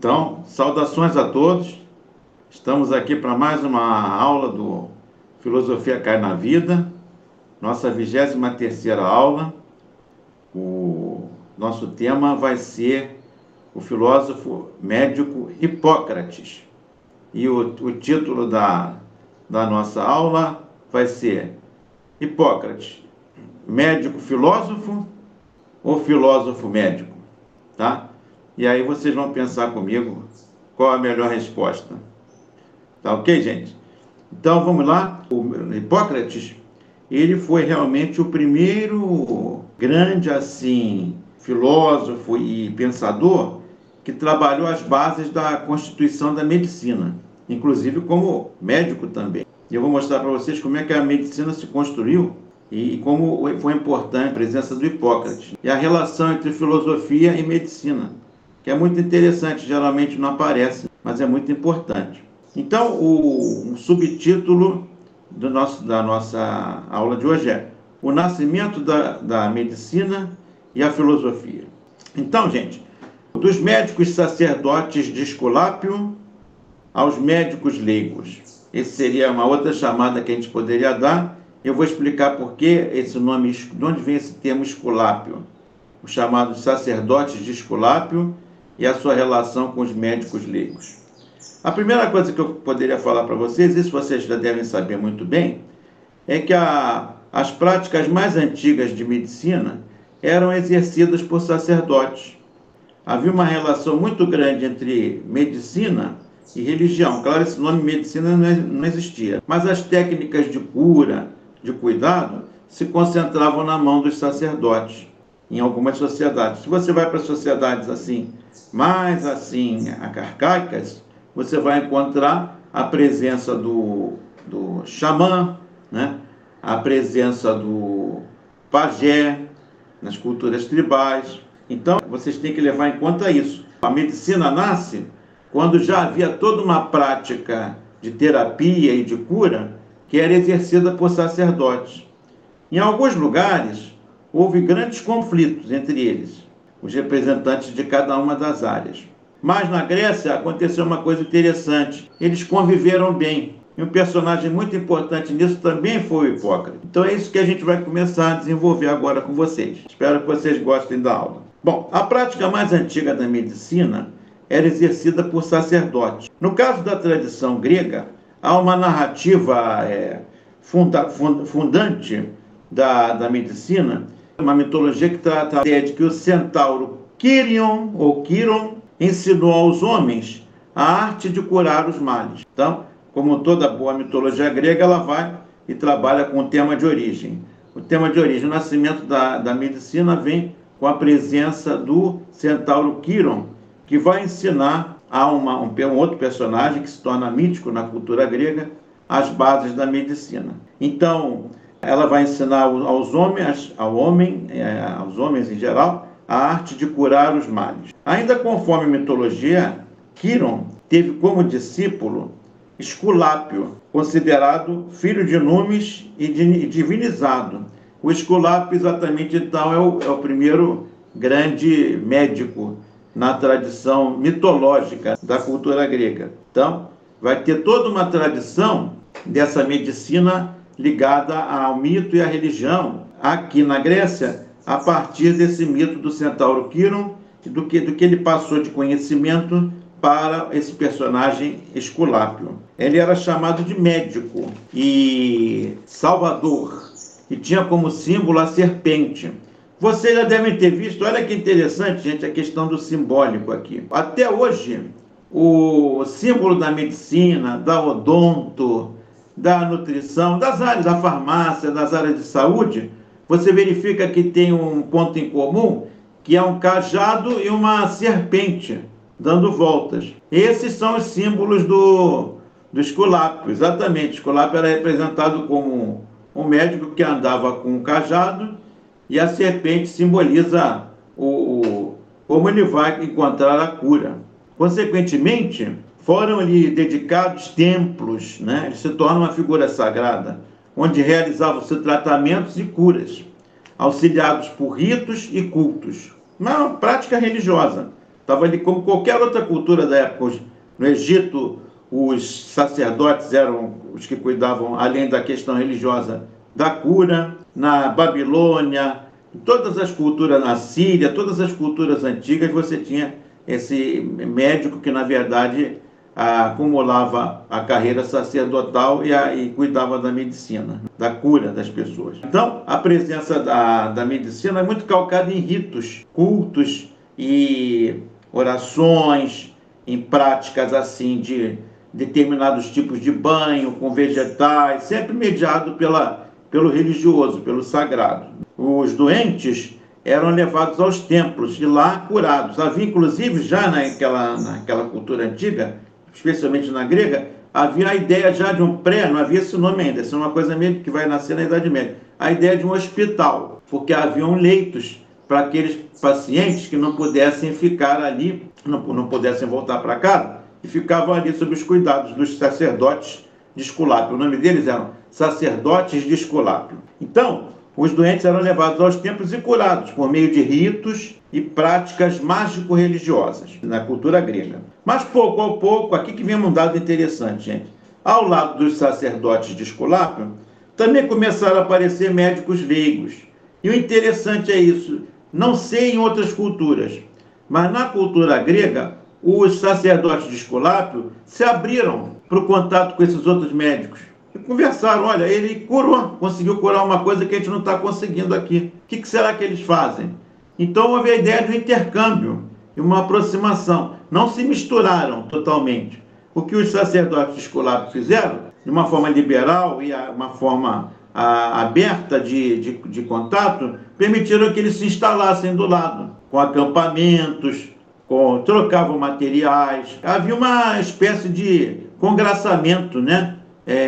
Então, saudações a todos. Estamos aqui para mais uma aula do Filosofia Cai na Vida, nossa 23ª aula. O nosso tema vai ser o filósofo médico Hipócrates. E o título da nossa aula vai ser Hipócrates, médico filósofo ou filósofo médico? Tá? E aí vocês vão pensar comigo qual a melhor resposta. Tá ok, gente? Então vamos lá. O Hipócrates, ele foi realmente o primeiro grande assim filósofo e pensador que trabalhou as bases da constituição da medicina, inclusive como médico também. E eu vou mostrar para vocês como é que a medicina se construiu e como foi importante a presença do Hipócrates e a relação entre filosofia e medicina, que é muito interessante, geralmente não aparece, mas é muito importante. Então, o subtítulo da nossa aula de hoje é o nascimento da medicina e a filosofia. Então, gente, dos médicos sacerdotes de Esculápio aos médicos leigos. Essa seria uma outra chamada que a gente poderia dar. Eu vou explicar por que esse nome, de onde vem esse termo Esculápio, os chamados sacerdotes de Esculápio e a sua relação com os médicos leigos. A primeira coisa que eu poderia falar para vocês, isso vocês já devem saber muito bem, é que as práticas mais antigas de medicina eram exercidas por sacerdotes. Havia uma relação muito grande entre medicina e religião. Claro, esse nome medicina não existia, mas as técnicas de cura, de cuidado, se concentravam na mão dos sacerdotes, em algumas sociedades. Se você vai para sociedades assim, mais assim, arcaicas, você vai encontrar a presença do xamã, né? A presença do pajé nas culturas tribais. Então, vocês têm que levar em conta isso. A medicina nasce quando já havia toda uma prática de terapia e de cura que era exercida por sacerdotes. Em alguns lugares, houve grandes conflitos entre eles, os representantes de cada uma das áreas. Mas na Grécia aconteceu uma coisa interessante. Eles conviveram bem. E um personagem muito importante nisso também foi o Hipócrates. Então é isso que a gente vai começar a desenvolver agora com vocês. Espero que vocês gostem da aula. Bom, a prática mais antiga da medicina era exercida por sacerdotes. No caso da tradição grega, há uma narrativa fundante da medicina, uma mitologia que trata a ideia de que o centauro Quirion, ou Quiron, ensinou aos homens a arte de curar os males. Então, como toda boa mitologia grega, ela vai e trabalha com o tema de origem. O tema de origem, o nascimento da medicina, vem com a presença do centauro Quiron, que vai ensinar a um outro personagem que se torna mítico na cultura grega as bases da medicina. Então, ela vai ensinar aos homens em geral, a arte de curar os males. Ainda conforme a mitologia, Quiron teve como discípulo Esculápio, considerado filho de Númis e divinizado. O Esculápio, exatamente, então, é o primeiro grande médico na tradição mitológica da cultura grega. Então, vai ter toda uma tradição dessa medicina ligada ao mito e à religião, aqui na Grécia, a partir desse mito do centauro Quiron e do que ele passou de conhecimento para esse personagem Esculápio. Ele era chamado de médico e salvador, e tinha como símbolo a serpente. Vocês já devem ter visto, olha que interessante, gente, a questão do simbólico aqui. Até hoje, o símbolo da medicina, da odonto, da nutrição, das áreas da farmácia, das áreas de saúde, você verifica que tem um ponto em comum, que é um cajado e uma serpente dando voltas. Esses são os símbolos do Esculápio, exatamente. Esculápio era representado como um médico que andava com um cajado, e a serpente simboliza como ele vai encontrar a cura. Consequentemente, foram-lhe dedicados templos, né? Ele se torna uma figura sagrada, onde realizavam-se tratamentos e curas, auxiliados por ritos e cultos. Uma prática religiosa. estava ali como qualquer outra cultura da época. No Egito, os sacerdotes eram os que cuidavam, além da questão religiosa, da cura. Na Babilônia, em todas as culturas, na Síria, todas as culturas antigas, você tinha esse médico que, na verdade, acumulava a carreira sacerdotal e cuidava da medicina, da cura das pessoas. Então, a presença da medicina é muito calcada em ritos, cultos e orações, em práticas assim de determinados tipos de banho com vegetais, sempre mediado pelo religioso, pelo sagrado. Os doentes eram levados aos templos e lá curados. Havia, inclusive, já naquela cultura antiga, especialmente na grega, havia a ideia já de um não havia esse nome ainda, isso é uma coisa meio que vai nascer na Idade Média, a ideia de um hospital, porque haviam leitos para aqueles pacientes que não pudessem ficar ali, não pudessem voltar para casa, e ficavam ali sob os cuidados dos sacerdotes de Esculápio. O nome deles eram sacerdotes de Esculápio. Então, os doentes eram levados aos templos e curados por meio de ritos e práticas mágico-religiosas na cultura grega. Mas pouco a pouco, aqui que vem um dado interessante, gente. Ao lado dos sacerdotes de Esculápio, também começaram a aparecer médicos leigos. E o interessante é isso, não sei em outras culturas, mas na cultura grega, os sacerdotes de Esculápio se abriram para o contato com esses outros médicos. E conversaram, olha, ele curou, conseguiu curar uma coisa que a gente não está conseguindo aqui. O que será que eles fazem? Então houve a ideia de um intercâmbio e uma aproximação. Não se misturaram totalmente. O que os sacerdotes de Esculápio fizeram, de uma forma liberal e uma forma aberta de contato, permitiram que eles se instalassem do lado, com acampamentos, trocavam materiais. Havia uma espécie de congraçamento, né?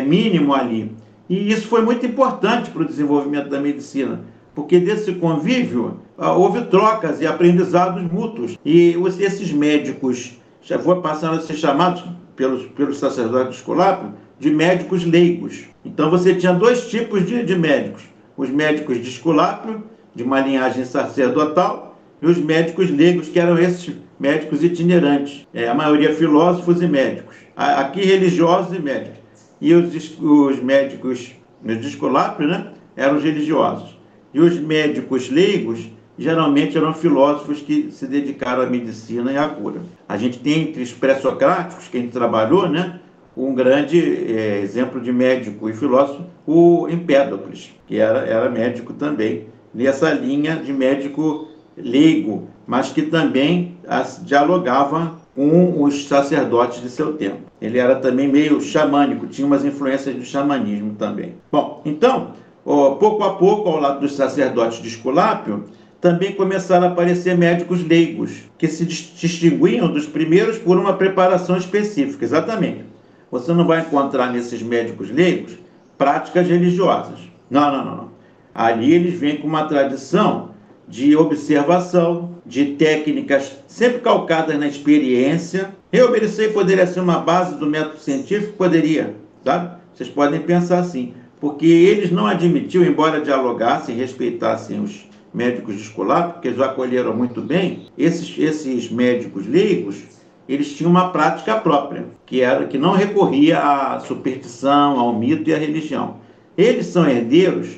Mínimo ali. E isso foi muito importante para o desenvolvimento da medicina, porque desse convívio houve trocas e aprendizados mútuos. E esses médicos já foram passando a ser chamados pelos sacerdotes de Esculápio de médicos leigos. Então você tinha dois tipos de médicos: os médicos de Esculápio, de uma linhagem sacerdotal, e os médicos leigos, que eram esses médicos itinerantes, a maioria filósofos e médicos, aqui religiosos e médicos. E os médicos de Esculápio, né, eram os religiosos. E os médicos leigos, geralmente, eram filósofos que se dedicaram à medicina e à cura. A gente tem entre os pré-socráticos, que a gente trabalhou, né, um grande exemplo de médico e filósofo, o Empédocles, que era médico também, nessa linha de médico leigo, mas que também dialogava com os sacerdotes de seu tempo. Ele era também meio xamânico, tinha umas influências do xamanismo também. Bom, então, pouco a pouco, ao lado dos sacerdotes de Esculápio, também começaram a aparecer médicos leigos, que se distinguiam dos primeiros por uma preparação específica. Exatamente. Você não vai encontrar nesses médicos leigos práticas religiosas. Não. Ali eles vêm com uma tradição de observação, de técnicas sempre calcadas na experiência. Isso aí poderia ser uma base do método científico? Poderia, sabe? Vocês podem pensar assim, porque eles não admitiam, embora dialogassem, respeitassem os médicos de Esculápio, porque eles o acolheram muito bem. Esses médicos leigos, eles tinham uma prática própria, que não recorria à superstição, ao mito e à religião. Eles são herdeiros,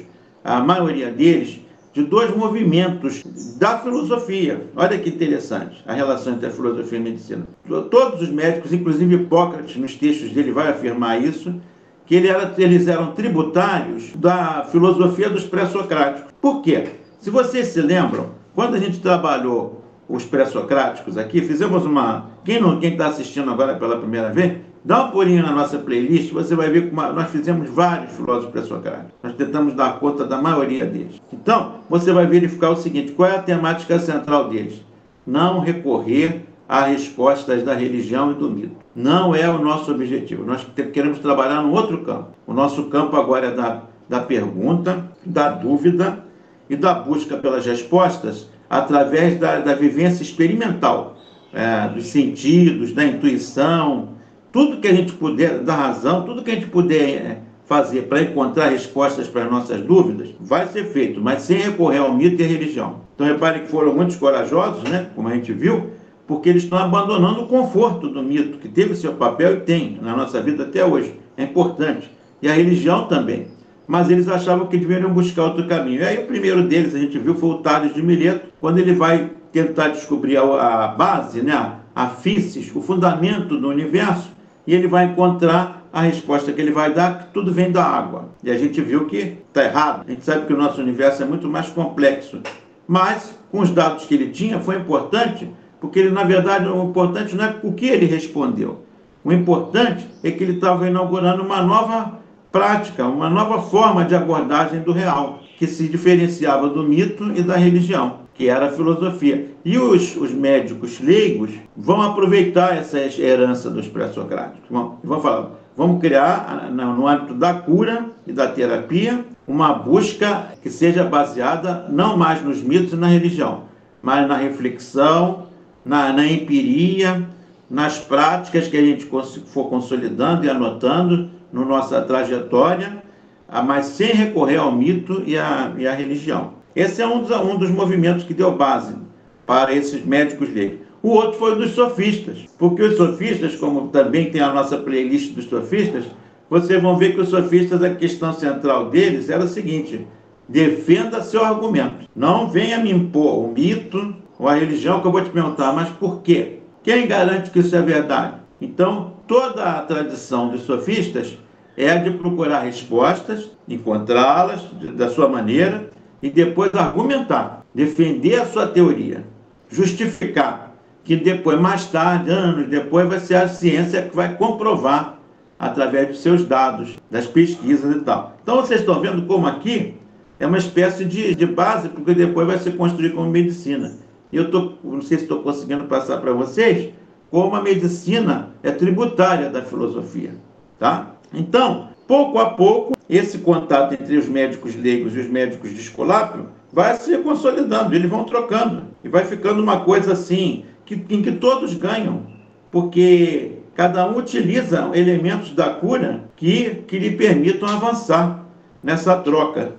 a maioria deles, de dois movimentos da filosofia. Olha que interessante a relação entre a filosofia e a medicina. Todos os médicos, inclusive Hipócrates, nos textos dele vai afirmar isso, que eles eram tributários da filosofia dos pré-socráticos. Por quê? Se vocês se lembram, quando a gente trabalhou os pré-socráticos aqui, fizemos quem está assistindo agora pela primeira vez, dá um pulinho na nossa playlist, você vai ver que nós fizemos vários filósofos pré-socráticos. Nós tentamos dar conta da maioria deles. Então, você vai verificar o seguinte: qual é a temática central deles? Não recorrer a respostas da religião e do mito. Não é o nosso objetivo. Nós queremos trabalhar no outro campo. O nosso campo agora é da pergunta, da dúvida e da busca pelas respostas através da vivência experimental, dos sentidos, da intuição, tudo que a gente puder, da razão, tudo que a gente puder fazer para encontrar respostas para as nossas dúvidas, vai ser feito, mas sem recorrer ao mito e à religião. Então reparem que foram muitos corajosos, né, como a gente viu, porque eles estão abandonando o conforto do mito, que teve seu papel e tem na nossa vida até hoje. É importante. E a religião também. Mas eles achavam que deveriam buscar outro caminho. E aí o primeiro deles, a gente viu, foi o Tales de Mileto, quando ele vai tentar descobrir a base, né, a físis, o fundamento do universo, e ele vai encontrar a resposta que ele vai dar, que tudo vem da água. E a gente viu que está errado. A gente sabe que o nosso universo é muito mais complexo. Mas, com os dados que ele tinha, foi importante, porque ele, na verdade, o importante não é o que ele respondeu. O importante é que ele estava inaugurando uma nova prática, uma nova forma de abordagem do real, que se diferenciava do mito e da religião, que era a filosofia. E os médicos leigos vão aproveitar essa herança dos pré-socráticos. Vão falar, vamos criar, no âmbito da cura e da terapia, uma busca que seja baseada não mais nos mitos e na religião, mas na reflexão, na empiria, nas práticas que a gente for consolidando e anotando na nossa trajetória, mas sem recorrer ao mito e à religião. Esse é um dos movimentos que deu base para esses médicos leigos. O outro foi o dos sofistas, porque os sofistas, como também tem a nossa playlist dos sofistas, vocês vão ver que os sofistas, a questão central deles era o seguinte: defenda seu argumento. Não venha me impor o mito ou a religião, que eu vou te perguntar, mas por quê? Quem garante que isso é verdade? Então, toda a tradição dos sofistas é a de procurar respostas, encontrá-las da sua maneira e depois argumentar, defender a sua teoria, justificar, que depois, mais tarde, anos depois, vai ser a ciência que vai comprovar através dos seus dados, das pesquisas e tal. Então, vocês estão vendo como aqui é uma espécie de base, porque depois vai se construir como medicina. E eu não sei se estou conseguindo passar para vocês como a medicina é tributária da filosofia, tá? Então, pouco a pouco, esse contato entre os médicos leigos e os médicos de Esculápio vai se consolidando, eles vão trocando, e vai ficando uma coisa assim, em que todos ganham, porque cada um utiliza elementos da cura que lhe permitam avançar nessa troca.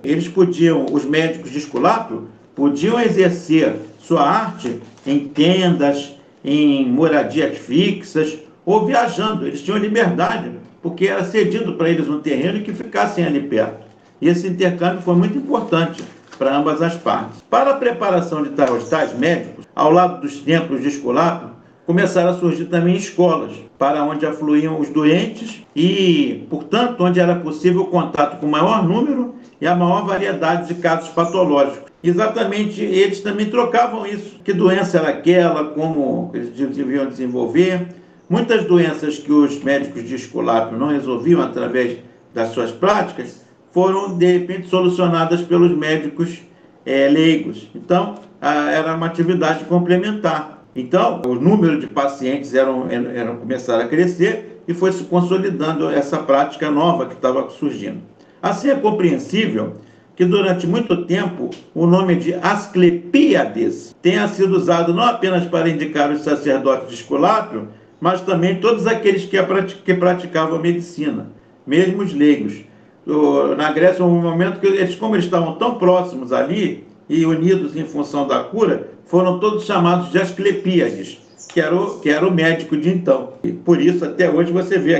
Os médicos de Esculápio, podiam exercer sua arte em tendas, em moradias fixas, ou viajando. Eles tinham liberdade, porque era cedido para eles um terreno e que ficassem ali perto. E esse intercâmbio foi muito importante para ambas as partes. Para a preparação de tais médicos, ao lado dos templos de Esculápio, começaram a surgir também escolas, para onde afluíam os doentes e, portanto, onde era possível o contato com o maior número e a maior variedade de casos patológicos. Exatamente, eles também trocavam isso. Que doença era aquela, como eles deviam desenvolver. Muitas doenças que os médicos de Esculápio não resolviam através das suas práticas foram, de repente, solucionadas pelos médicos leigos. Então, era uma atividade complementar. Então, o número de pacientes começaram a crescer e foi se consolidando essa prática nova que estava surgindo. Assim, é compreensível que durante muito tempo o nome de Asclepíades tenha sido usado não apenas para indicar os sacerdotes de Esculápio, mas também todos aqueles que praticavam medicina, mesmo os leigos. Na Grécia, houve um momento que como eles estavam tão próximos ali e unidos em função da cura, foram todos chamados de Asclepíades, que era o médico de então. E por isso, até hoje, você vê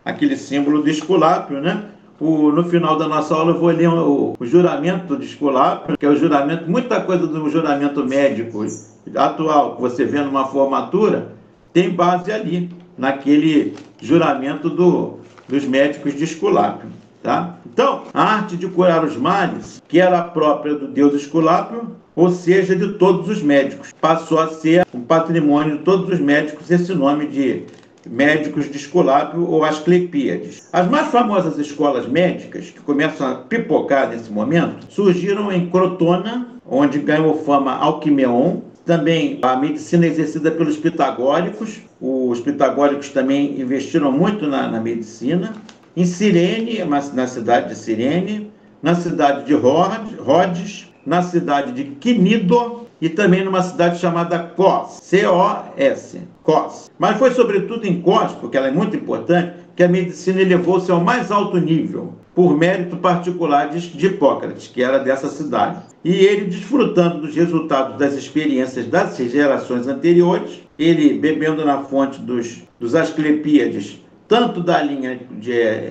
aquele símbolo do Esculápio, né? No final da nossa aula eu vou ler o juramento de Esculápio, que é o juramento, muita coisa do juramento médico atual, que você vê numa formatura, tem base ali, naquele juramento dos médicos de Esculápio. Tá? Então, a arte de curar os males, que era própria do deus Esculápio, ou seja, de todos os médicos, passou a ser um patrimônio de todos os médicos, esse nome de médicos de Esculápio ou Asclepíades. As mais famosas escolas médicas, que começam a pipocar nesse momento, surgiram em Crotona, onde ganhou fama Alquimeon, também a medicina exercida pelos pitagóricos. Os pitagóricos também investiram muito na medicina. Em Cirene, na cidade de Cirene, na cidade de Rhodes, na cidade de Quinido e também numa cidade chamada Cos, C-O-S, Cos. Mas foi sobretudo em Cos, porque ela é muito importante, que a medicina elevou-se ao mais alto nível, por mérito particular de Hipócrates, que era dessa cidade. E ele, desfrutando dos resultados das experiências das gerações anteriores, ele bebendo na fonte dos Asclepíades, tanto da linha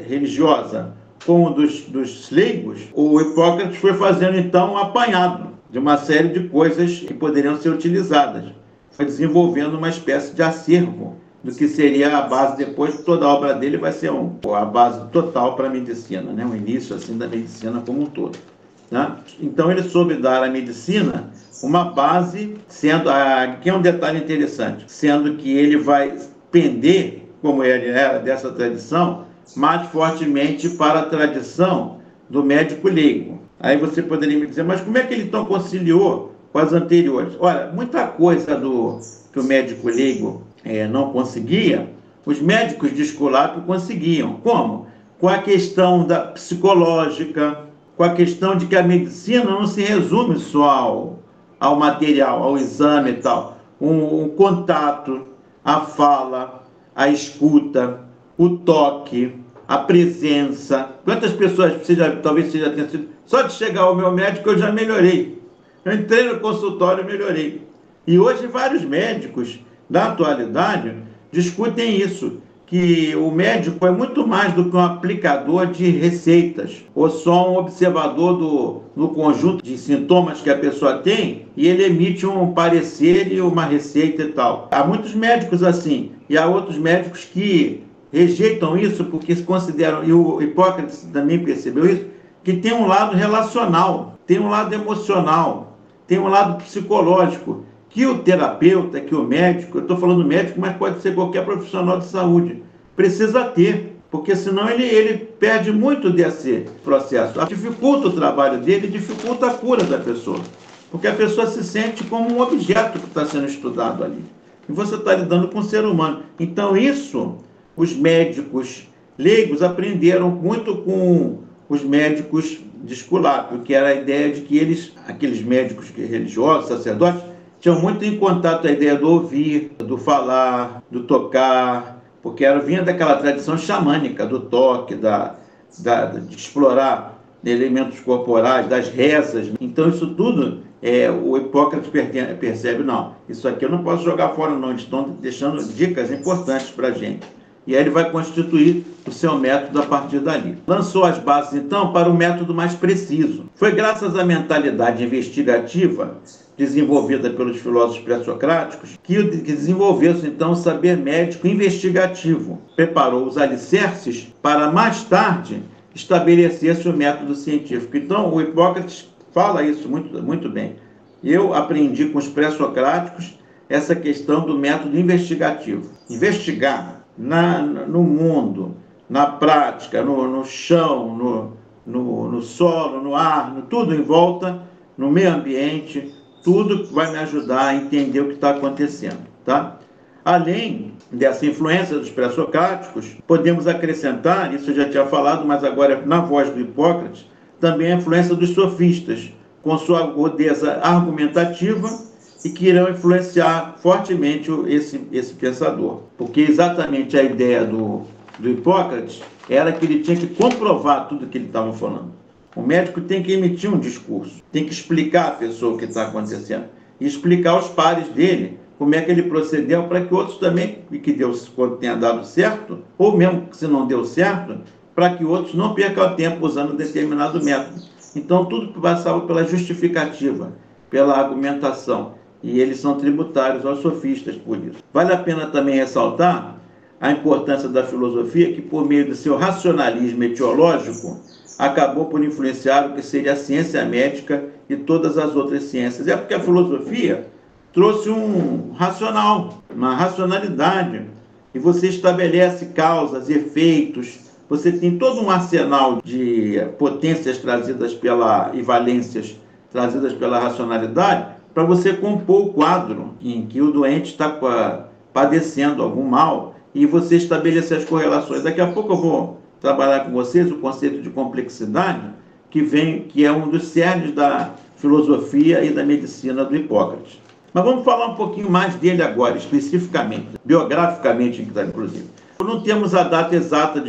religiosa como dos leigos, o Hipócrates foi fazendo então um apanhado de uma série de coisas que poderiam ser utilizadas. Foi desenvolvendo uma espécie de acervo do que seria a base depois. Toda a obra dele vai ser a base total para a medicina, né? O início assim da medicina como um todo, tá? Então ele soube dar à medicina uma base, sendo aqui é um detalhe interessante, sendo que ele vai pender, como ele era dessa tradição, mais fortemente para a tradição do médico leigo. Aí você poderia me dizer, mas como é que ele então conciliou com as anteriores? Olha, muita coisa que o médico leigo não conseguia, os médicos de Esculápio conseguiam. Como? Com a questão da psicológica, com a questão de que a medicina não se resume só ao material, ao exame e tal. Um contato, a fala, a escuta, o toque, a presença. Quantas pessoas talvez você já tenha sido... Só de chegar ao meu médico eu já melhorei. Eu entrei no consultório e melhorei. E hoje vários médicos da atualidade discutem isso, que o médico é muito mais do que um aplicador de receitas, ou só um observador do conjunto de sintomas que a pessoa tem, e ele emite um parecer e uma receita e tal. Há muitos médicos assim, e há outros médicos que rejeitam isso porque se consideram, e o Hipócrates também percebeu isso, que tem um lado relacional, tem um lado emocional, tem um lado psicológico, que o terapeuta, que o médico, eu estou falando médico, mas pode ser qualquer profissional de saúde, precisa ter, porque senão ele perde muito desse processo. Dificulta o trabalho dele, dificulta a cura da pessoa, porque a pessoa se sente como um objeto que está sendo estudado ali. E você está lidando com um ser humano. Então isso, os médicos leigos aprenderam muito com os médicos de Esculápio, que era a ideia de que aqueles médicos religiosos, sacerdotes, tinham muito em contato a ideia do ouvir, do falar, do tocar, porque vinha daquela tradição xamânica, do toque, de explorar elementos corporais, das rezas. Então isso tudo, o Hipócrates percebe, não, isso aqui eu não posso jogar fora não, eles estão deixando dicas importantes para a gente. E aí ele vai constituir o seu método a partir dali. Lançou as bases, então, para o método mais preciso. Foi graças à mentalidade investigativa desenvolvida pelos filósofos pré-socráticos que desenvolveu-se, então, o saber médico investigativo. Preparou os alicerces para, mais tarde, estabelecer-se o método científico. Então, o Hipócrates fala isso muito, muito bem. Eu aprendi com os pré-socráticos essa questão do método investigativo. Investigar no mundo, na prática, no chão, no solo, no ar, tudo em volta, no meio ambiente, tudo vai me ajudar a entender o que está acontecendo, tá? Além dessa influência dos pré-socráticos, podemos acrescentar, isso eu já tinha falado, mas agora na voz do Hipócrates, também a influência dos sofistas, com sua agudeza argumentativa, e que irão influenciar fortemente esse pensador. Porque exatamente a ideia do Hipócrates era que ele tinha que comprovar tudo que ele estava falando. O médico tem que emitir um discurso, tem que explicar à pessoa o que está acontecendo, e explicar aos pares dele como é que ele procedeu para que outros também, que Deus tenha dado certo, ou mesmo que se não deu certo, para que outros não percam tempo usando determinado método. Então tudo passava pela justificativa, pela argumentação. E eles são tributários aos sofistas por isso. Vale a pena também ressaltar a importância da filosofia, que por meio do seu racionalismo etiológico, acabou por influenciar o que seria a ciência médica e todas as outras ciências. É porque a filosofia trouxe um racional, uma racionalidade, e você estabelece causas, efeitos, você tem todo um arsenal de potências trazidas e valências trazidas pela racionalidade, para você compor o quadro em que o doente está padecendo algum mal e você estabelecer as correlações. Daqui a pouco eu vou trabalhar com vocês o conceito de complexidade, que é um dos cernes da filosofia e da medicina do Hipócrates. Mas vamos falar um pouquinho mais dele agora, especificamente, biograficamente, inclusive. Não temos a data exata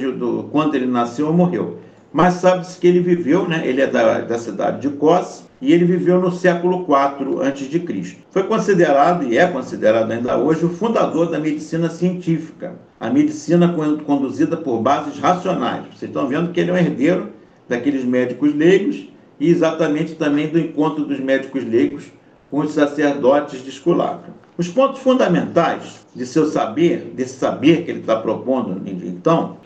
quando ele nasceu ou morreu, mas sabe-se que ele viveu, né? Ele é da cidade de Kos, e ele viveu no século IV a.C. Foi considerado, e é considerado ainda hoje, o fundador da medicina científica, a medicina conduzida por bases racionais. Vocês estão vendo que ele é um herdeiro daqueles médicos leigos e exatamente também do encontro dos médicos leigos com os sacerdotes de Esculápio. Os pontos fundamentais de seu saber, desse saber que ele está propondo, então,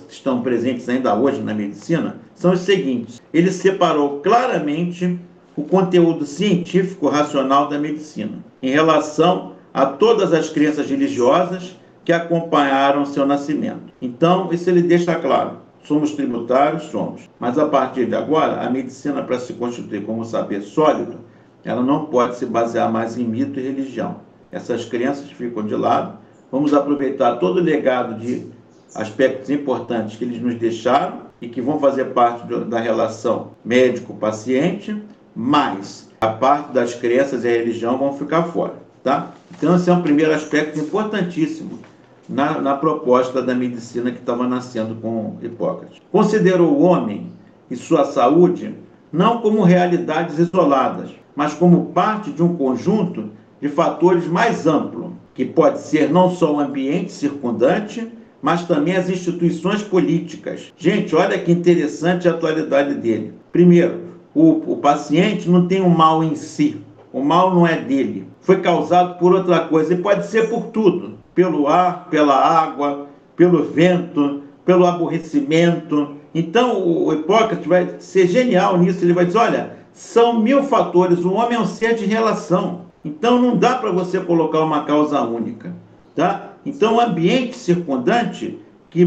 estão presentes ainda hoje na medicina, são os seguintes. Ele separou claramente o conteúdo científico racional da medicina em relação a todas as crenças religiosas que acompanharam seu nascimento. Então, isso ele deixa claro. Somos tributários? Somos. Mas, a partir de agora, a medicina, para se constituir como saber sólido, ela não pode se basear mais em mito e religião. Essas crenças ficam de lado. Vamos aproveitar todo o legado de aspectos importantes que eles nos deixaram e que vão fazer parte da relação médico-paciente, mas a parte das crenças e a religião vão ficar fora, tá? Então, esse é um primeiro aspecto importantíssimo na proposta da medicina que estava nascendo com Hipócrates. Considerou o homem e sua saúde não como realidades isoladas, mas como parte de um conjunto de fatores mais amplo, que pode ser não só o ambiente circundante, mas também as instituições políticas. Gente, olha que interessante a atualidade dele. Primeiro, o paciente não tem um mal em si. O mal não é dele. Foi causado por outra coisa. E pode ser por tudo. Pelo ar, pela água, pelo vento, pelo aborrecimento. Então, o Hipócrates vai ser genial nisso. Ele vai dizer, olha, são 1000 fatores. O homem é um ser de relação. Então, não dá para você colocar uma causa única. Tá? Então, o ambiente circundante, que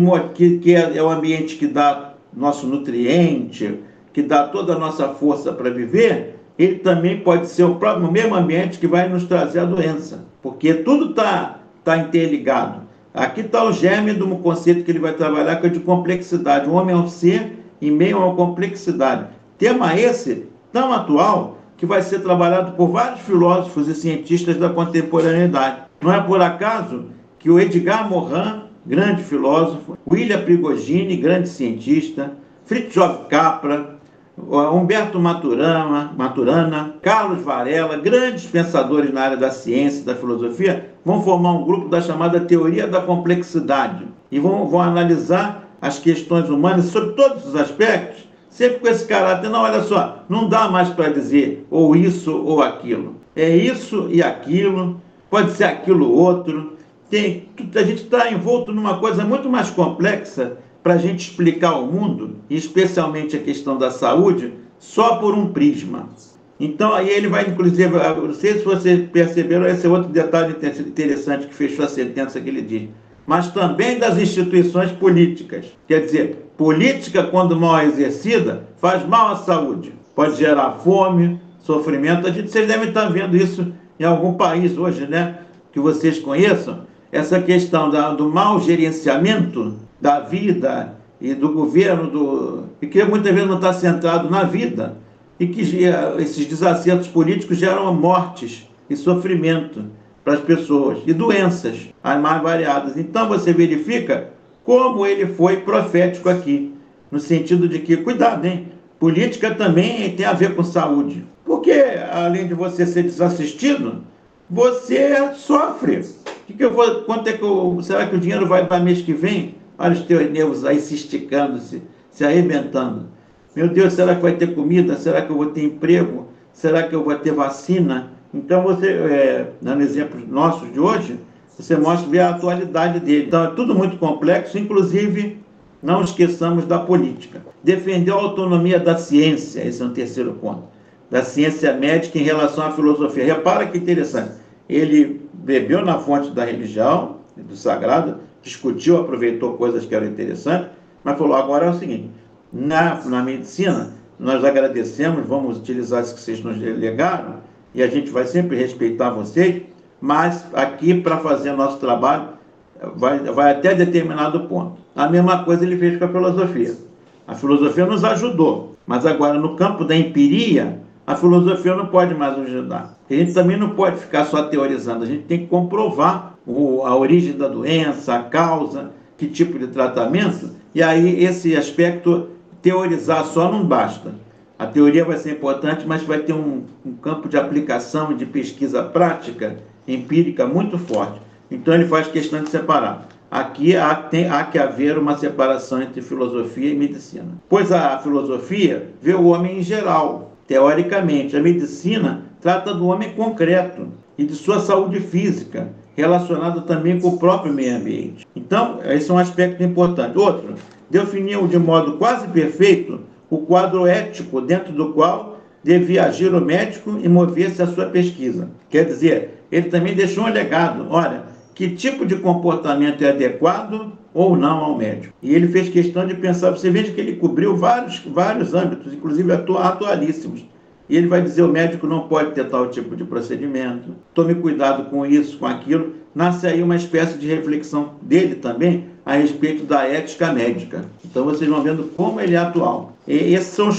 é o ambiente que dá nosso nutriente, que dá toda a nossa força para viver, ele também pode ser o mesmo ambiente que vai nos trazer a doença. Porque tudo está interligado. Aqui está o germe do conceito que ele vai trabalhar, que é de complexidade. O homem é um ser em meio a uma complexidade. Tema esse tão atual que vai ser trabalhado por vários filósofos e cientistas da contemporaneidade. Não é por acaso que o Edgar Morin, grande filósofo, William Prigogine, grande cientista, Fritjof Capra, Humberto Maturana, Carlos Varela, grandes pensadores na área da ciência e da filosofia, vão formar um grupo da chamada teoria da complexidade e vão analisar as questões humanas sobre todos os aspectos, sempre com esse caráter. Não, olha só, não dá mais para dizer ou isso ou aquilo. É isso e aquilo, pode ser aquilo outro. A gente está envolto numa coisa muito mais complexa para a gente explicar o mundo, e especialmente a questão da saúde, só por um prisma. Então, aí ele vai, inclusive, não sei se vocês perceberam, esse é outro detalhe interessante que fechou a sentença que ele diz, mas também das instituições políticas. Quer dizer, política, quando mal exercida, faz mal à saúde. Pode gerar fome, sofrimento. Vocês devem estar vendo isso em algum país hoje, né? Que vocês conheçam. Essa questão do mau gerenciamento da vida e do governo, e que muitas vezes não está centrado na vida, e que esses desacertos políticos geram mortes e sofrimento para as pessoas, e doenças, as mais variadas. Então você verifica como ele foi profético aqui, no sentido de que, cuidado, hein? Política também tem a ver com saúde, porque além de você ser desassistido, você sofre. Será que o dinheiro vai dar mês que vem? Olha os teus nervos aí se esticando, se arrebentando. Meu Deus, será que vai ter comida? Será que eu vou ter emprego? Será que eu vou ter vacina? Então você, dando exemplos nossos de hoje, você vê a atualidade dele. Então é tudo muito complexo, inclusive não esqueçamos da política. Defendeu a autonomia da ciência, esse é um terceiro ponto, da ciência médica em relação à filosofia. Repara que interessante, ele bebeu na fonte da religião, do sagrado, discutiu, aproveitou coisas que eram interessantes, mas falou, agora é o seguinte, na medicina, nós agradecemos, vamos utilizar isso que vocês nos legaram, e a gente vai sempre respeitar vocês, mas aqui, para fazer nosso trabalho, vai até determinado ponto. A mesma coisa ele fez com a filosofia. A filosofia nos ajudou, mas agora, no campo da empiria, a filosofia não pode mais nos ajudar. A gente também não pode ficar só teorizando, a gente tem que comprovar a origem da doença, a causa, que tipo de tratamento, e aí esse aspecto, teorizar só não basta. A teoria vai ser importante, mas vai ter um campo de aplicação, de pesquisa prática, empírica muito forte. Então ele faz questão de separar. Aqui há que haver uma separação entre filosofia e medicina. Pois a filosofia vê o homem em geral, teoricamente. A medicina trata do homem concreto e de sua saúde física, relacionada também com o próprio meio ambiente. Então, esse é um aspecto importante. Outro, definiu de modo quase perfeito o quadro ético dentro do qual devia agir o médico e mover-se a sua pesquisa. Quer dizer, ele também deixou um legado. Olha, que tipo de comportamento é adequado ou não ao médico? E ele fez questão de pensar, você veja que ele cobriu vários âmbitos, inclusive atualíssimos. E ele vai dizer, o médico não pode ter tal tipo de procedimento, tome cuidado com isso, com aquilo. Nasce aí uma espécie de reflexão dele também a respeito da ética médica. Então vocês vão vendo como ele é atual. E esses são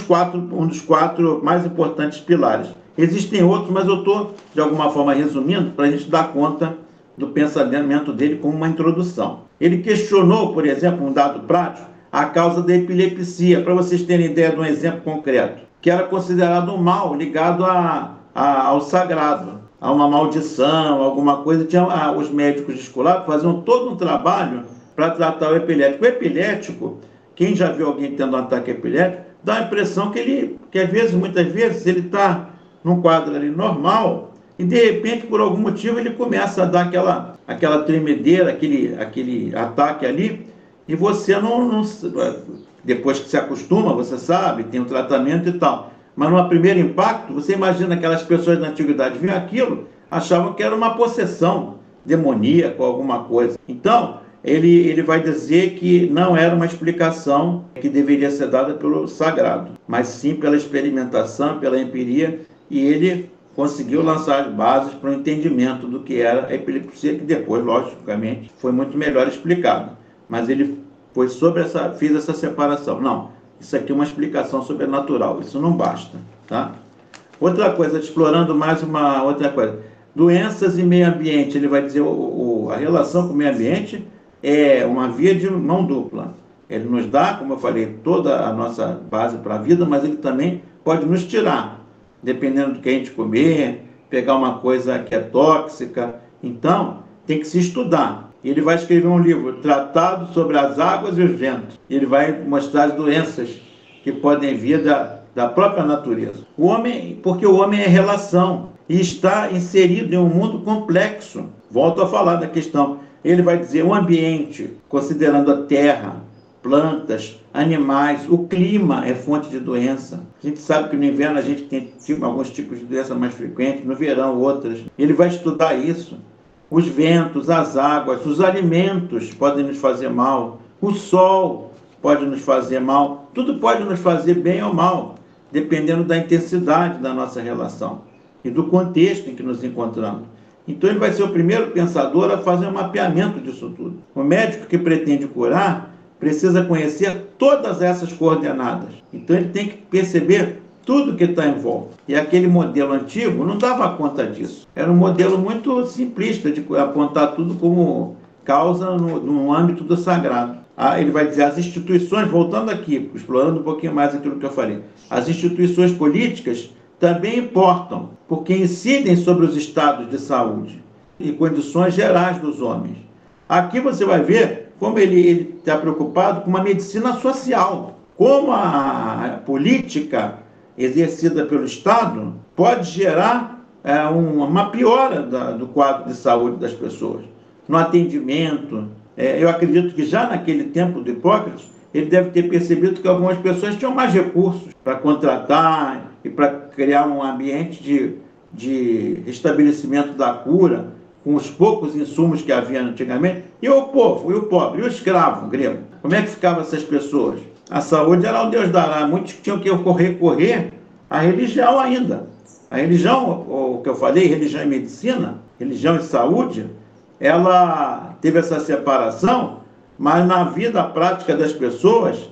um dos quatro mais importantes pilares. Existem outros, mas eu estou, de alguma forma, resumindo para a gente dar conta do pensamento dele como uma introdução. Ele questionou, por exemplo, um dado prático, a causa da epilepsia, para vocês terem ideia de um exemplo concreto, que era considerado um mal ligado ao sagrado, a uma maldição, alguma coisa. Os médicos escolares faziam todo um trabalho para tratar o epilético. O epilético, quem já viu alguém tendo um ataque epilético, dá a impressão que muitas vezes, ele está num quadro ali normal e, de repente, por algum motivo, ele começa a dar aquela tremedeira, aquele ataque ali, e você não depois que se acostuma, você sabe, tem um tratamento e tal. Mas no primeiro impacto, você imagina aquelas pessoas da antiguidade viam aquilo, achavam que era uma possessão demoníaca ou alguma coisa. Então, ele vai dizer que não era uma explicação que deveria ser dada pelo sagrado, mas sim pela experimentação, pela empiria, e ele conseguiu lançar as bases para o entendimento do que era a epilepsia, que depois, logicamente, foi muito melhor explicado. Mas ele fez essa separação. Não, isso aqui é uma explicação sobrenatural, isso não basta. Tá? Outra coisa, explorando mais uma outra coisa. Doenças e meio ambiente, ele vai dizer a relação com o meio ambiente é uma via de mão dupla. Ele nos dá, como eu falei, toda a nossa base para a vida, mas ele também pode nos tirar, dependendo do que a gente comer, pegar uma coisa que é tóxica. Então, tem que se estudar. Ele vai escrever um livro, Tratado sobre as Águas e os Ventos. Ele vai mostrar as doenças que podem vir da própria natureza. Porque o homem é relação e está inserido em um mundo complexo. Volto a falar da questão. Ele vai dizer o ambiente, considerando a terra, plantas, animais, o clima é fonte de doença. A gente sabe que no inverno a gente tem alguns tipos de doença mais frequentes, no verão outras. Ele vai estudar isso. Os ventos, as águas, os alimentos podem nos fazer mal, o sol pode nos fazer mal, tudo pode nos fazer bem ou mal, dependendo da intensidade da nossa relação e do contexto em que nos encontramos. Então ele vai ser o primeiro pensador a fazer um mapeamento disso tudo. O médico que pretende curar precisa conhecer todas essas coordenadas. Então ele tem que perceber tudo que está em volta. E aquele modelo antigo não dava conta disso. Era um modelo muito simplista de apontar tudo como causa no âmbito do sagrado. Ele vai dizer, as instituições, voltando aqui, explorando um pouquinho mais aquilo que eu falei, as instituições políticas também importam, porque incidem sobre os estados de saúde e condições gerais dos homens. Aqui você vai ver como ele está preocupado com uma medicina social, como a política exercida pelo Estado pode gerar uma piora do quadro de saúde das pessoas, no atendimento. Eu acredito que já naquele tempo de Hipócrates, ele deve ter percebido que algumas pessoas tinham mais recursos para contratar e para criar um ambiente de restabelecimento da cura, com os poucos insumos que havia antigamente. E o povo, e o pobre, e o escravo grego? Como é que ficavam essas pessoas? A saúde era o Deus dará. Muitos tinham que recorrer à religião ainda. A religião, o que eu falei, religião e medicina, religião e saúde, ela teve essa separação, mas na vida prática das pessoas,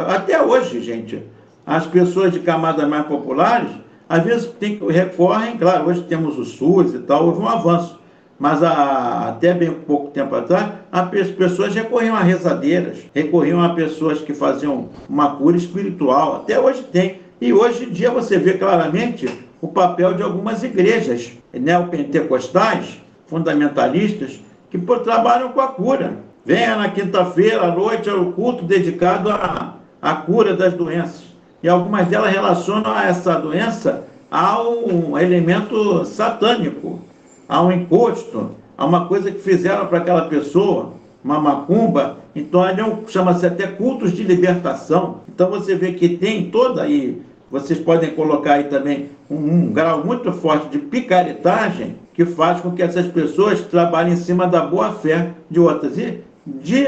até hoje, gente, as pessoas de camadas mais populares, às vezes recorrem, claro, hoje temos o SUS e tal, houve um avanço, mas até bem pouco tempo atrás, as pessoas recorriam a rezadeiras, recorriam a pessoas que faziam uma cura espiritual. Até hoje tem. E hoje em dia você vê claramente o papel de algumas igrejas neopentecostais, fundamentalistas, que trabalham com a cura. Venha na quinta-feira à noite ao culto dedicado à cura das doenças. E algumas delas relacionam a essa doença a um elemento satânico, a um encosto, a uma coisa que fizeram para aquela pessoa, uma macumba. Então, chama-se até cultos de libertação. Então, você vê que tem toda aí, vocês podem colocar aí também um grau muito forte de picaretagem que faz com que essas pessoas trabalhem em cima da boa-fé de outras. E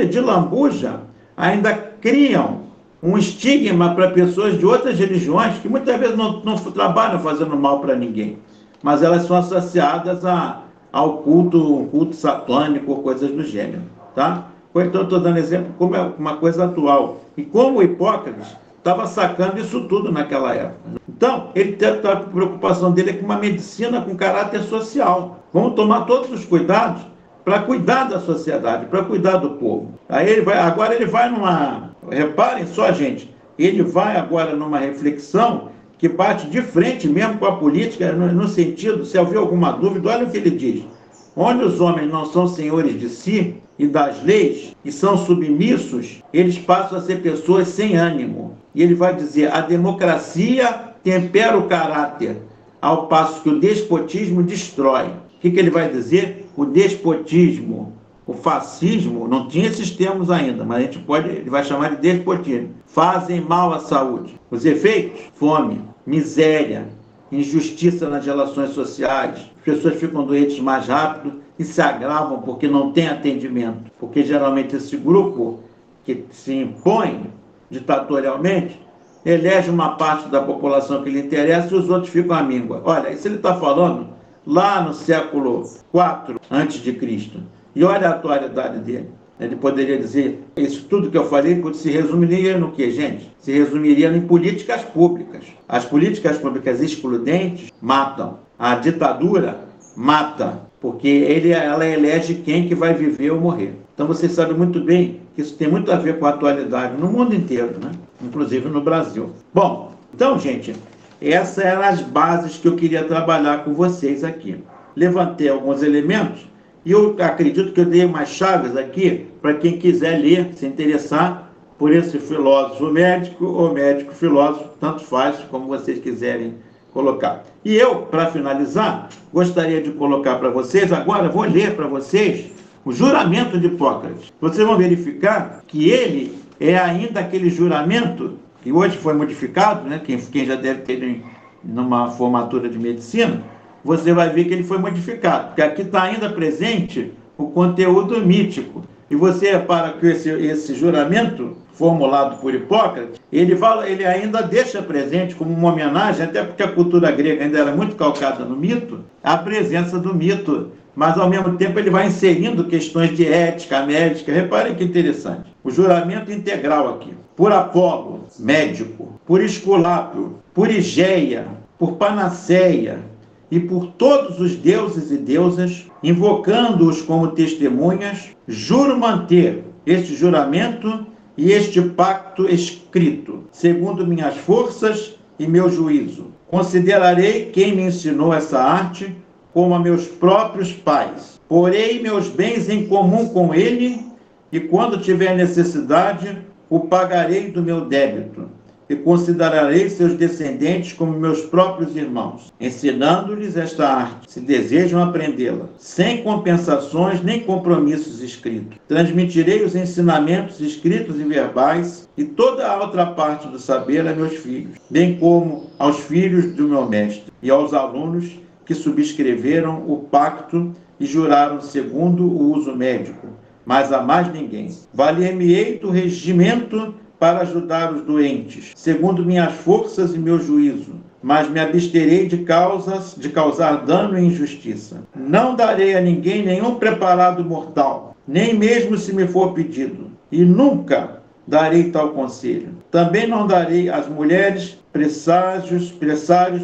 de lambuja, ainda criam um estigma para pessoas de outras religiões que muitas vezes não trabalham fazendo mal para ninguém, mas elas são associadas ao culto, um culto satânico ou coisas do gênero, tá? Então, estou dando exemplo como é uma coisa atual. E como o Hipócrates estava sacando isso tudo naquela época. Então, a preocupação dele é com uma medicina com caráter social. Vamos tomar todos os cuidados para cuidar da sociedade, para cuidar do povo. Aí agora ele vai numa... Reparem só, gente, ele vai agora numa reflexão que bate de frente mesmo com a política, no sentido, se houver alguma dúvida, olha o que ele diz. Onde os homens não são senhores de si e das leis, e são submissos, eles passam a ser pessoas sem ânimo. E ele vai dizer, a democracia tempera o caráter, ao passo que o despotismo destrói. O que ele vai dizer? O despotismo, o fascismo, não tinha esses termos ainda, mas ele vai chamar de despotismo. Fazem mal à saúde. Os efeitos? Fome, miséria, injustiça nas relações sociais. As pessoas ficam doentes mais rápido e se agravam porque não tem atendimento. Porque geralmente esse grupo que se impõe ditatorialmente elege uma parte da população que lhe interessa e os outros ficam à míngua. Olha, isso ele está falando lá no século IV a.C. E olha a atualidade dele. Ele poderia dizer, isso tudo que eu falei se resumiria no quê, gente? Se resumiria em políticas públicas. As políticas públicas excludentes matam. A ditadura mata, porque ela elege quem que vai viver ou morrer. Então você sabe muito bem que isso tem muito a ver com a atualidade no mundo inteiro, né? Inclusive no Brasil. Bom, então, gente, essas eram as bases que eu queria trabalhar com vocês aqui. Levantei alguns elementos e eu acredito que eu dei umas chaves aqui para quem quiser ler, se interessar por esse filósofo médico ou médico filósofo, tanto faz como vocês quiserem colocar. E eu, para finalizar, gostaria de colocar para vocês, agora vou ler para vocês o juramento de Hipócrates. Vocês vão verificar que ele é ainda aquele juramento que hoje foi modificado, né? Quem já deve ter numa formatura de medicina, você vai ver que ele foi modificado, porque aqui está ainda presente o conteúdo mítico. E você repara que esse juramento formulado por Hipócrates, ele ainda deixa presente como uma homenagem, até porque a cultura grega ainda era muito calcada no mito, a presença do mito, mas ao mesmo tempo ele vai inserindo questões de ética, médica. Reparem que interessante. O juramento integral aqui. Por Apolo, médico, por Esculápio, por Igeia, por Panaceia, e por todos os deuses e deusas, invocando-os como testemunhas, juro manter este juramento e este pacto escrito, segundo minhas forças e meu juízo. Considerarei quem me ensinou essa arte como a meus próprios pais. Porei meus bens em comum com ele, e quando tiver necessidade, o pagarei do meu débito. E considerarei seus descendentes como meus próprios irmãos, ensinando-lhes esta arte, se desejam aprendê-la, sem compensações nem compromissos escritos. Transmitirei os ensinamentos escritos e verbais e toda a outra parte do saber a meus filhos, bem como aos filhos do meu mestre e aos alunos que subscreveram o pacto e juraram segundo o uso médico, mas a mais ninguém. Valer-me-ei do regimento para ajudar os doentes, segundo minhas forças e meu juízo, mas me absterei de causar dano e injustiça. Não darei a ninguém nenhum preparado mortal, nem mesmo se me for pedido, e nunca darei tal conselho. Também não darei às mulheres presságios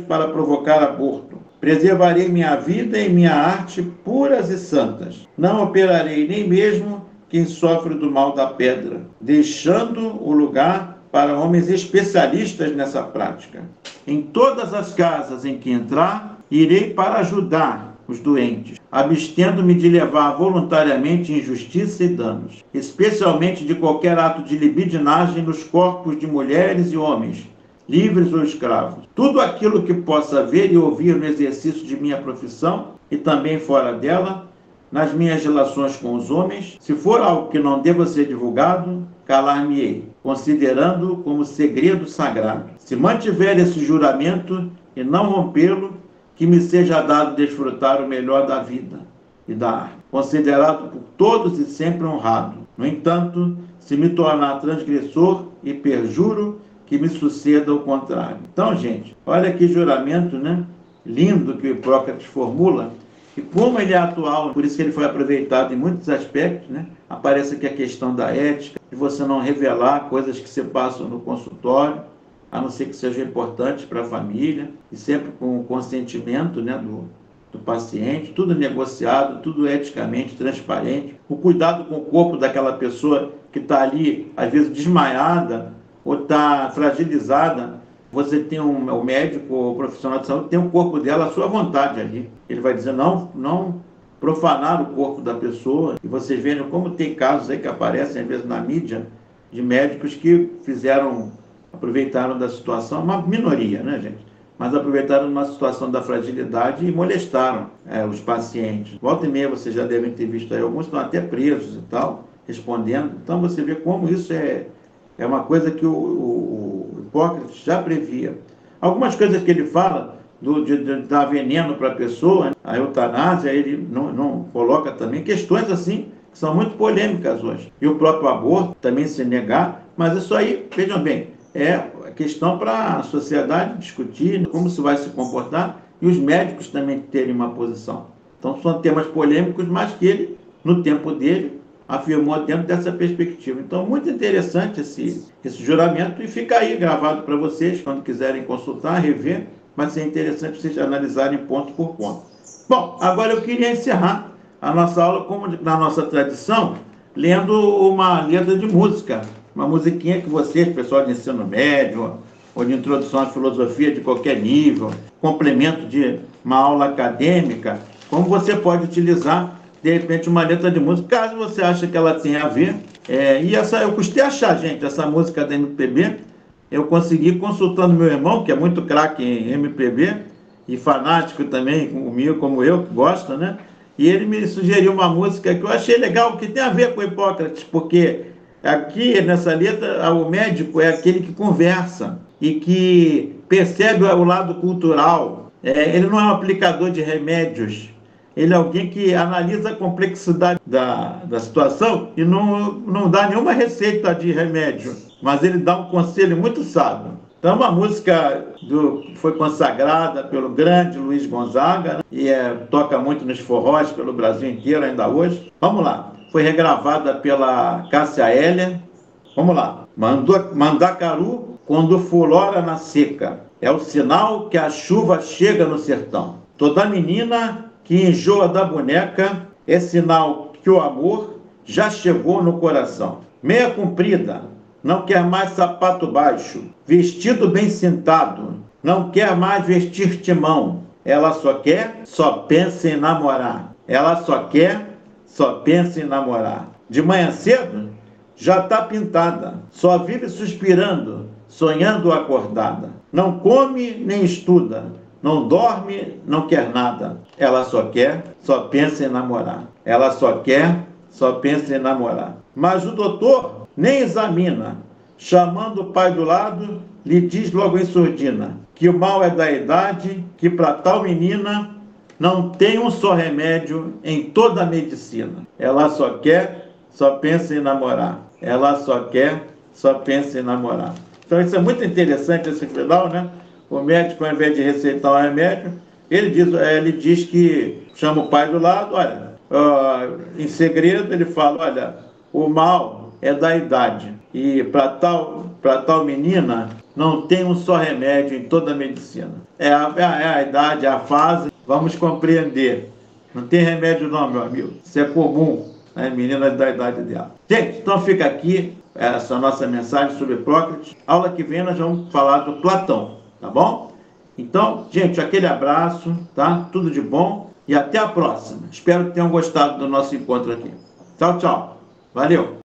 para provocar aborto, Preservarei minha vida e minha arte puras e santas. Não operarei nem mesmo quem sofre do mal da pedra, deixando o lugar para homens especialistas nessa prática. Em todas as casas em que entrar, irei para ajudar os doentes, abstendo-me de levar voluntariamente injustiça e danos, especialmente de qualquer ato de libidinagem nos corpos de mulheres e homens, livres ou escravos. Tudo aquilo que possa ver e ouvir no exercício de minha profissão e também fora dela, nas minhas relações com os homens, se for algo que não deva ser divulgado, calar-me-ei, considerando-o como segredo sagrado. Se mantiver esse juramento e não rompê-lo, que me seja dado desfrutar o melhor da vida e da arte, considerado por todos e sempre honrado. No entanto, se me tornar transgressor e perjuro, que me suceda o contrário. Então, gente, olha que juramento, né? Lindo que o Hipócrates formula, e como ele é atual, por isso que ele foi aproveitado em muitos aspectos, né? Aparece aqui a questão da ética, de você não revelar coisas que se passam no consultório, a não ser que sejam importantes para a família, e sempre com o consentimento, né, do paciente, tudo negociado, tudo eticamente transparente. O cuidado com o corpo daquela pessoa que está ali, às vezes desmaiada, ou está fragilizada. Você tem o médico, o profissional de saúde, tem o corpo dela à sua vontade ali. Ele vai dizer, não profanar o corpo da pessoa. E vocês veem como tem casos aí que aparecem, às vezes, na mídia, de médicos que aproveitaram da situação, uma minoria, né, gente? Mas aproveitaram uma situação da fragilidade e molestaram os pacientes. Volta e meia, vocês já devem ter visto aí, alguns estão até presos e tal, respondendo. Então, você vê como isso é uma coisa que o Hipócrates já previa. Algumas coisas que ele fala, de dar veneno para a pessoa, a eutanásia, ele não coloca também questões assim, que são muito polêmicas hoje. E o próprio aborto também se negar, mas isso aí, vejam bem, é questão para a sociedade discutir como se vai se comportar e os médicos também terem uma posição. Então são temas polêmicos, mas que ele, no tempo dele, afirmou dentro dessa perspectiva. Então, muito interessante esse juramento e fica aí gravado para vocês, quando quiserem consultar, rever, vai ser interessante vocês analisarem ponto por ponto. Bom, agora eu queria encerrar a nossa aula, como na nossa tradição, lendo uma letra de música, uma musiquinha que vocês, pessoal de ensino médio, ou de introdução à filosofia de qualquer nível, complemento de uma aula acadêmica, como você pode utilizar de repente uma letra de música, caso você ache que ela tenha a ver. E eu custei achar, gente, essa música da MPB, eu consegui consultando meu irmão, que é muito craque em MPB, e fanático também comigo, como eu, que gosta, né? E ele me sugeriu uma música que eu achei legal, que tem a ver com Hipócrates, porque aqui nessa letra, o médico é aquele que conversa e que percebe o lado cultural. Ele não é um aplicador de remédios, ele é alguém que analisa a complexidade da situação e não dá nenhuma receita de remédio, mas ele dá um conselho muito sábio. Então, uma música foi consagrada pelo grande Luiz Gonzaga, né? E toca muito nos forrós pelo Brasil inteiro ainda hoje. Vamos lá. Foi regravada pela Cássia Eller. Vamos lá. Mandacaru, quando fulora na seca, é o sinal que a chuva chega no sertão. Toda menina que enjoa da boneca é sinal que o amor já chegou no coração. Meia comprida, não quer mais sapato baixo. Vestido bem cintado, não quer mais vestir timão. Ela só pensa em namorar. Ela só pensa em namorar. De manhã cedo, já está pintada. Só vive suspirando, sonhando acordada. Não come nem estuda. Não dorme, não quer nada. Ela só pensa em namorar. Ela só pensa em namorar. Mas o doutor nem examina. Chamando o pai do lado, lhe diz logo em surdina que o mal é da idade, que para tal menina não tem um só remédio em toda a medicina. Ela só pensa em namorar. Ela só pensa em namorar. Então isso é muito interessante esse final, né? O médico, ao invés de receitar um remédio, ele diz que chama o pai do lado, olha, em segredo ele fala, olha, o mal é da idade. E para tal menina não tem um só remédio em toda a medicina. É a idade, é a fase, Vamos compreender. Não tem remédio não, meu amigo. Isso é comum, né? Meninas da idade dela. Gente, então fica aqui essa nossa mensagem sobre Prócrates. Aula que vem nós vamos falar do Platão, tá bom? Então, gente, aquele abraço, tá? Tudo de bom e até a próxima. Espero que tenham gostado do nosso encontro aqui. Tchau, tchau. Valeu!